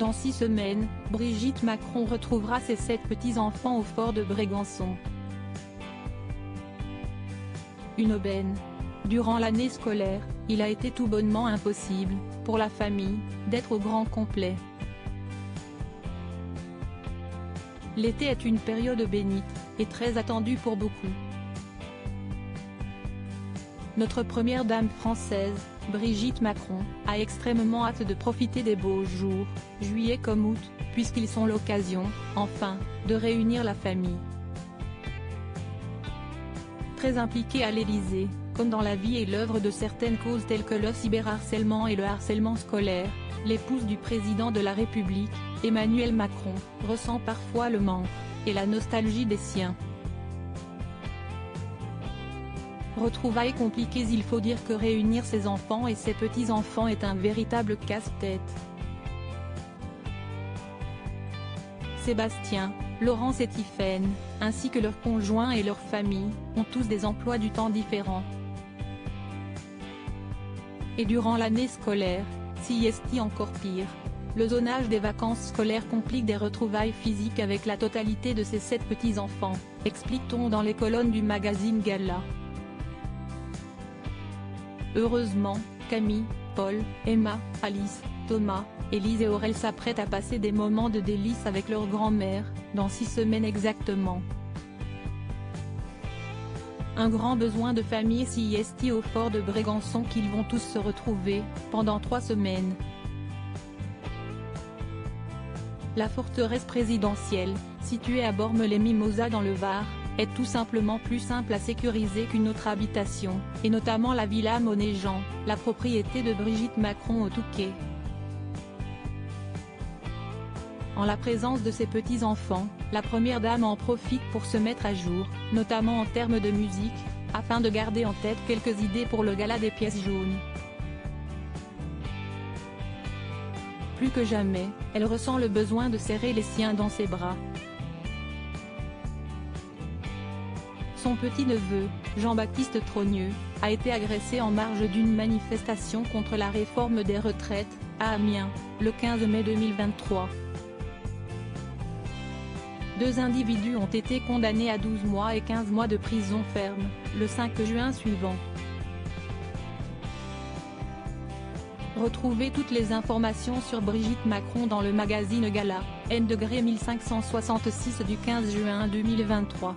Dans 6 semaines, Brigitte Macron retrouvera ses 7 petits-enfants au fort de Brégançon. Une aubaine. Durant l'année scolaire, il a été tout bonnement impossible, pour la famille, d'être au grand complet. L'été est une période bénite, et très attendue pour beaucoup. Notre première dame française, Brigitte Macron, a extrêmement hâte de profiter des beaux jours, juillet comme août, puisqu'ils sont l'occasion, enfin, de réunir la famille. Très impliquée à l'Élysée, comme dans la vie et l'œuvre de certaines causes telles que le cyberharcèlement et le harcèlement scolaire, l'épouse du président de la République, Emmanuel Macron, ressent parfois le manque, et la nostalgie des siens. Retrouvailles compliquées. Il faut dire que réunir ses enfants et ses petits-enfants est un véritable casse-tête. Sébastien, Laurence et Tiphaine, ainsi que leurs conjoints et leurs familles, ont tous des emplois du temps différents. Et durant l'année scolaire, c'est encore pire. Le zonage des vacances scolaires complique des retrouvailles physiques avec la totalité de ses 7 petits-enfants, explique-t-on dans les colonnes du magazine Gala. Heureusement, Camille, Paul, Emma, Alice, Thomas, Élise et Aurel s'apprêtent à passer des moments de délices avec leur grand-mère, dans 6 semaines exactement. Un grand besoin de famille CIST au fort de Brégançon qu'ils vont tous se retrouver, pendant 3 semaines. La forteresse présidentielle, située à Bormes-les-Mimosas dans le Var, est tout simplement plus simple à sécuriser qu'une autre habitation, et notamment la villa Monet-Jean, la propriété de Brigitte Macron au Touquet. En la présence de ses petits-enfants, la première dame en profite pour se mettre à jour, notamment en termes de musique, afin de garder en tête quelques idées pour le gala des pièces jaunes. Plus que jamais, elle ressent le besoin de serrer les siens dans ses bras. Son petit-neveu, Jean-Baptiste Trogneux, a été agressé en marge d'une manifestation contre la réforme des retraites, à Amiens, le 15 mai 2023. 2 individus ont été condamnés à 12 mois et 15 mois de prison ferme, le 5 juin suivant. Retrouvez toutes les informations sur Brigitte Macron dans le magazine Gala, N° 1566 du 15 juin 2023.